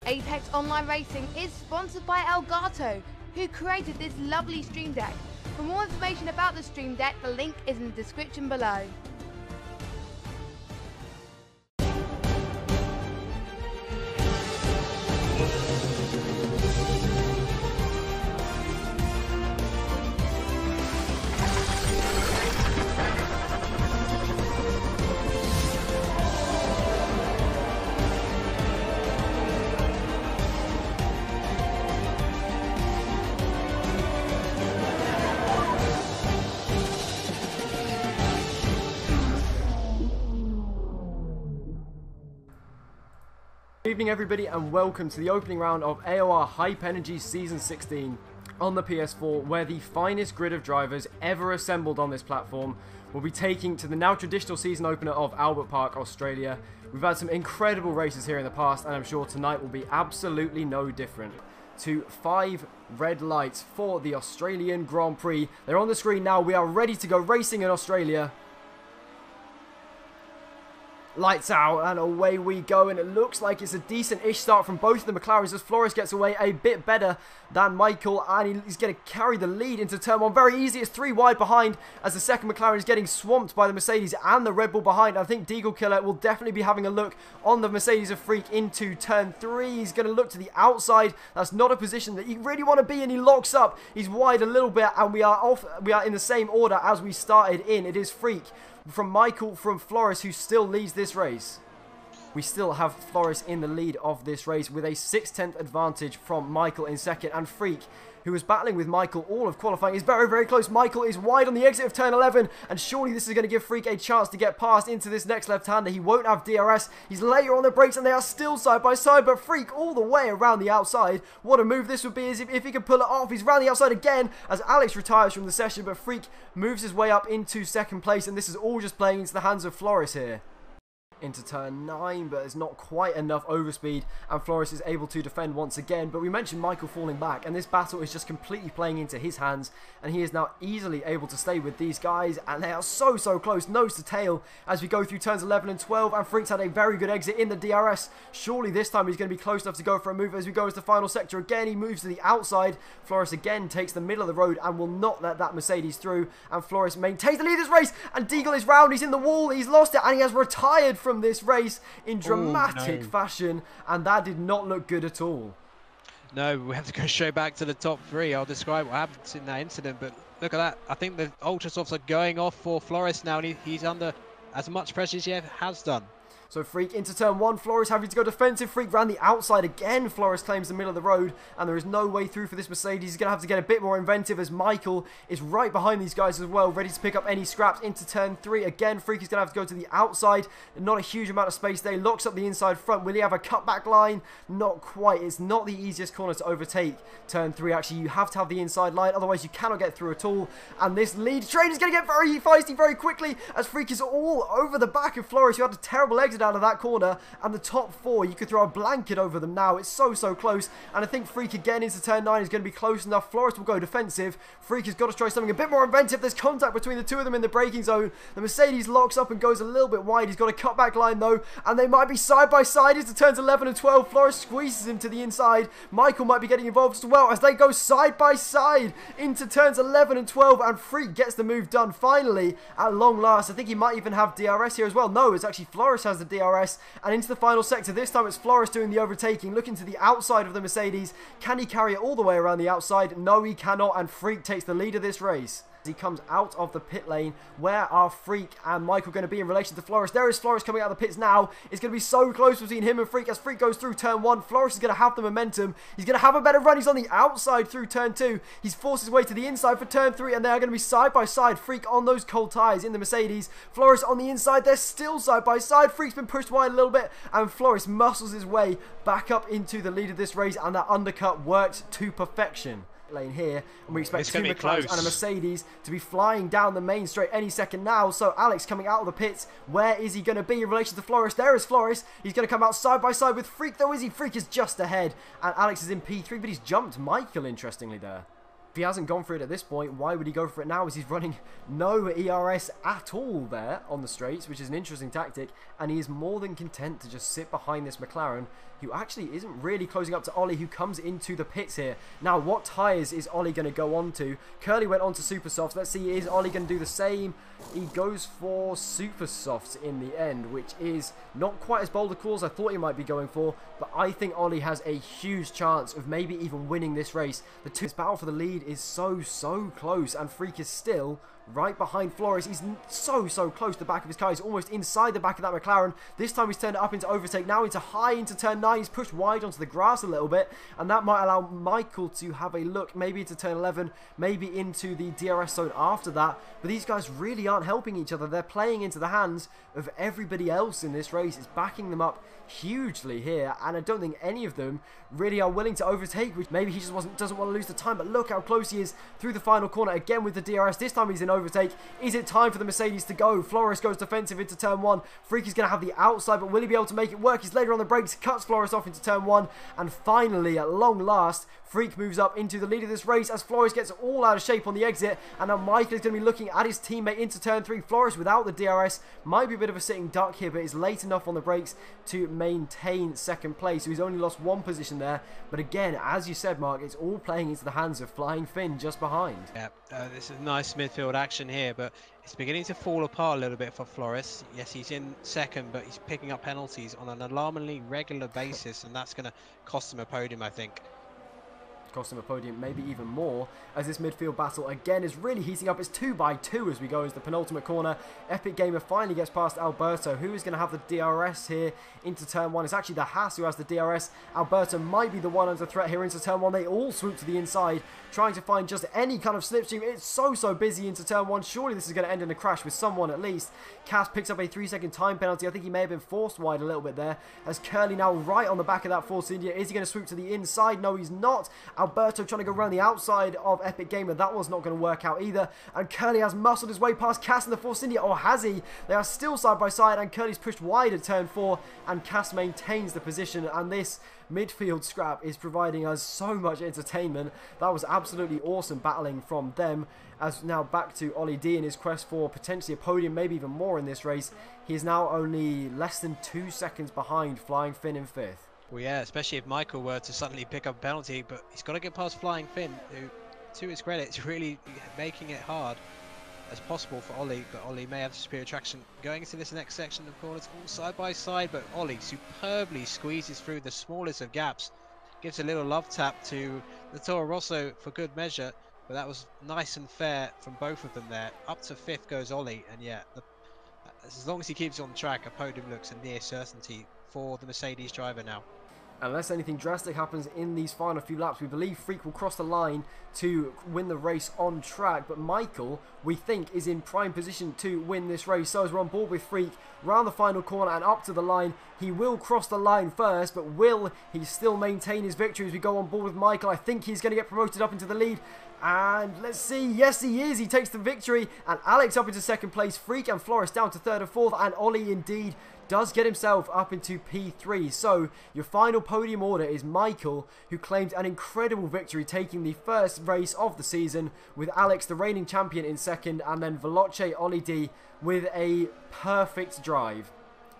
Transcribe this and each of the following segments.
Apex Online Racing is sponsored by Elgato, who created this lovely Stream Deck. For more information about the Stream Deck, the link is in the description below. Good evening everybody and welcome to the opening round of AOR Hype Energy Season 16 on the PS4, where the finest grid of drivers ever assembled on this platform will be taking to the now traditional season opener of Albert Park, Australia. We've had some incredible races here in the past and I'm sure tonight will be absolutely no different. To 5 red lights for the Australian Grand Prix. They're on the screen now. We are ready to go racing in Australia. Lights out and away we go, and it looks like it's a decent-ish start from both of the McLarens as Flores gets away a bit better than Michael, and he's going to carry the lead into turn 1 very easy. It's 3 wide behind as the second McLaren is getting swamped by the Mercedes and the Red Bull behind. I think Deagle Killer will definitely be having a look on the Mercedes of Freak into turn 3. He's going to look to the outside. That's not a position that you really want to be in. He locks up. He's wide a little bit, and we are in the same order as we started in. It is Freak from Michael from Flores, who still leads this race. We still have Flores in the lead of this race with a 6/10 advantage from Michael in second, and Freak, who was battling with Michael all of qualifying, is very, very close. Michael is wide on the exit of turn 11, and surely this is going to give Freak a chance to get past into this next left-hander. He won't have DRS. He's later on the brakes, and they are still side by side, but Freak all the way around the outside. What a move this would be as if he could pull it off. He's round the outside again as Alex retires from the session, but Freak moves his way up into second place, and this is all just playing into the hands of Flores here. Into turn 9, but it's not quite enough overspeed, and Flores is able to defend once again. But we mentioned Michael falling back, and this battle is just completely playing into his hands, and he is now easily able to stay with these guys, and they are so close, nose to tail, as we go through turns 11 and 12, and Freak's had a very good exit in the DRS. Surely this time he's going to be close enough to go for a move as we go into the final sector. Again, he moves to the outside. Flores again takes the middle of the road and will not let that Mercedes through, and Flores maintains the lead of this race, and Deagle is round. He's in the wall. He's lost it, and he has retired from this race in dramatic fashion, and that did not look good at all. No, we have to go straight back to the top 3. I'll describe what happened in that incident, but look at that. I think the Ultrasofts are going off for Flores now, and he's under as much pressure as he has done. So Freak into turn 1, Flores having to go defensive. Freak ran the outside again. Flores claims the middle of the road, and there is no way through for this Mercedes. He's going to have to get a bit more inventive as Michael is right behind these guys as well, ready to pick up any scraps into turn 3. Again, Freak is going to have to go to the outside. Not a huge amount of space there. Locks up the inside front. Will he have a cutback line? Not quite. It's not the easiest corner to overtake. Turn 3, actually, you have to have the inside line, otherwise you cannot get through at all. And this lead train is going to get very feisty very quickly as Freak is all over the back of Flores, who had a terrible exit out of that corner, and the top 4, you could throw a blanket over them now. It's so close, and I think Freak again into turn 9 is going to be close enough. Flores will go defensive. Freak has got to try something a bit more inventive. There's contact between the two of them in the braking zone. The Mercedes locks up and goes a little bit wide. He's got a cutback line though, and they might be side by side into turns 11 and 12. Flores squeezes him to the inside. Michael might be getting involved as well as they go side by side into turns 11 and 12, and Freak gets the move done finally at long last. I think he might even have DRS here as well. No, it's actually Flores has the DRS. And into the final sector, this time it's Flores doing the overtaking, looking to the outside of the Mercedes. Can he carry it all the way around the outside? No, he cannot, and Freak takes the lead of this race. He comes out of the pit lane. Where are Freak and Michael going to be in relation to Flores? There is Flores coming out of the pits now. It's going to be so close between him and Freak as Freak goes through turn 1. Flores is going to have the momentum. He's going to have a better run. He's on the outside through turn 2. He's forced his way to the inside for turn 3, and they are going to be side by side. Freak on those cold tyres in the Mercedes. Flores on the inside. They're still side by side. Freak's been pushed wide a little bit, and Flores muscles his way back up into the lead of this race, and that undercut worked to perfection. Lane here, and we expect two McLarens and a Mercedes to be flying down the main straight any second now. So Alex coming out of the pits, where is he going to be in relation to Flores? There is Flores. He's going to come out side by side with Freak, though, is he? Freak is just ahead, and Alex is in P3, but he's jumped Michael, interestingly, there. If he hasn't gone for it at this point, why would he go for it now, as he's running no ERS at all there on the straights, which is an interesting tactic, and he is more than content to just sit behind this McLaren, who actually isn't really closing up to Ollie, who comes into the pits here. Now, what tyres is Ollie going to go on to? Curly went on to Super Softs. Let's see, is Ollie going to do the same? He goes for Super Softs in the end, which is not quite as bold a call as I thought he might be going for, but I think Ollie has a huge chance of maybe even winning this race. This battle for the lead is so close, and Freak is still right behind Flores. He's so close to the back of his car. He's almost inside the back of that McLaren. This time he's turned it up into overtake, now into high into turn 9. He's pushed wide onto the grass a little bit, and that might allow Michael to have a look maybe into turn 11, maybe into the DRS zone after that. But these guys really aren't helping each other. They're playing into the hands of everybody else in this race. It's backing them up hugely here, and I don't think any of them really are willing to overtake, which maybe he just doesn't want to lose the time. But look how close he is through the final corner again with the DRS. This time he's in overtake. Is it time for the Mercedes to go? Flores goes defensive into turn 1. Freak is going to have the outside, but will he be able to make it work? He's later on the brakes, cuts Flores off into turn 1, and finally, at long last, Freak moves up into the lead of this race as Flores gets all out of shape on the exit, and now Michael is going to be looking at his teammate into turn 3. Flores without the DRS might be a bit of a sitting duck here, but is late enough on the brakes to maintain second place. So he's only lost 1 position there, but again, as you said, Mark, it's all playing into the hands of Flying Finn just behind. Yeah, this is nice midfield action here, but it's beginning to fall apart a little bit for Flores. Yes, he's in second, but he's picking up penalties on an alarmingly regular basis, and that's going to cost him a podium, I think. Cost him a podium, maybe even more, as this midfield battle again is really heating up. It's 2x2 as we go as the penultimate corner. Epic Gamer finally gets past Alberto, who is going to have the DRS here into turn 1. It's actually the Haas who has the DRS. Alberto might be the one under threat here into turn 1. They all swoop to the inside, trying to find just any kind of slipstream. It's so busy into turn 1. Surely this is going to end in a crash with someone at least. Cass picks up a 3-second time penalty. I think he may have been forced wide a little bit there, as Curly now right on the back of that Force India. Is he going to swoop to the inside? No, he's not. Alberto trying to go around the outside of Epic Gamer. That was not going to work out either. And Curly has muscled his way past Cass and the Force India. Or has he? They are still side by side, and Curly's pushed wide at turn 4, and Cass maintains the position. And this midfield scrap is providing us so much entertainment. That was absolutely awesome battling from them. As now back to Ollie D in his quest for potentially a podium, maybe even more in this race. He is now only less than 2 seconds behind Flying Finn in 5th. Well, yeah, especially if Michael were to suddenly pick up a penalty, but he's got to get past Flying Finn, who, to his credit, is really making it hard as possible for Ollie, but Ollie may have superior traction. Going into this next section of corners, all side by side, but Ollie superbly squeezes through the smallest of gaps, gives a little love tap to the Toro Rosso for good measure, but that was nice and fair from both of them there. Up to 5th goes Ollie, and yeah, as long as he keeps on track, a podium looks a near certainty for the Mercedes driver now. Unless anything drastic happens in these final few laps, we believe Freak will cross the line to win the race on track. But Michael, we think, is in prime position to win this race. So as we're on board with Freak, round the final corner and up to the line, he will cross the line first, but will he still maintain his victory as we go on board with Michael? I think he's going to get promoted up into the lead. And let's see, yes he is, he takes the victory, and Alex up into 2nd place, Freak and Flores down to 3rd and 4th, and Ollie indeed does get himself up into P3. So your final podium order is Michael, who claimed an incredible victory, taking the first race of the season, with Alex, the reigning champion, in 2nd, and then Veloce Ollie D with a perfect drive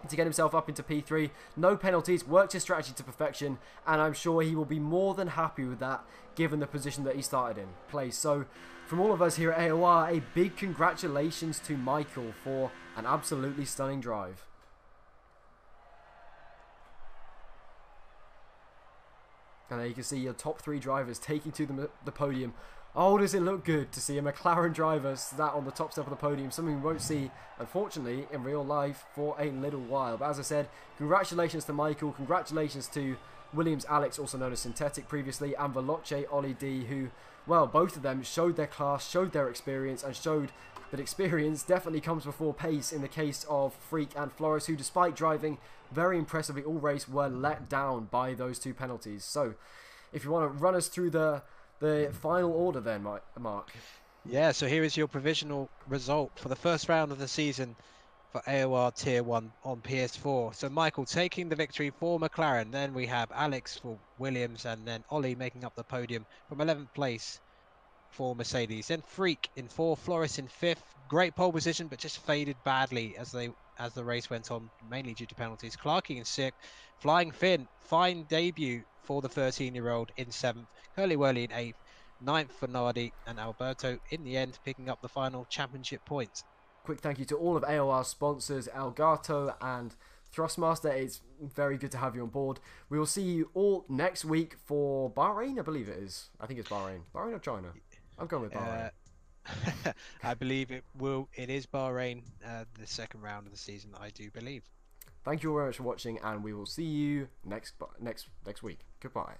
to get himself up into P3. No penalties, worked his strategy to perfection, and I'm sure he will be more than happy with that, given the position that he started in place. So from all of us here at AOR, a big congratulations to Michael for an absolutely stunning drive. And there you can see your top 3 drivers taking to the podium. Oh, does it look good to see a McLaren driver sat on the top step of the podium. Something we won't see, unfortunately, in real life for a little while. But as I said, congratulations to Michael. Congratulations to Williams Alex, also known as Synthetic previously, and Veloce Ollie D, who, well, both of them showed their class, showed their experience, and showed that experience definitely comes before pace in the case of Freak and Flores, who, despite driving very impressively all race, were let down by those 2 penalties. So if you want to run us through the final order then, Mark. Yeah, so here is your provisional result for the first round of the season for AOR Tier 1 on PS4. So Michael taking the victory for McLaren, then we have Alex for Williams, and then Ollie making up the podium from 11th place. for Mercedes. Then Freak in 4th, Flores in 5th. Great pole position, but just faded badly as the race went on, mainly due to penalties. Clarkey in 6th. Flying Finn, fine debut for the 13-year-old in 7th. Curly Whirly in 8th. 9th for Nardi, and Alberto in the end picking up the final championship points. Quick thank you to all of AOR's sponsors, Elgato and Thrustmaster. It's very good to have you on board. We will see you all next week for Bahrain, I believe it is. I think it's Bahrain. Bahrain or China? I'm going with Bahrain. I believe it is Bahrain, the second round of the season, I do believe. Thank you all very much for watching, and we will see you next week. Goodbye.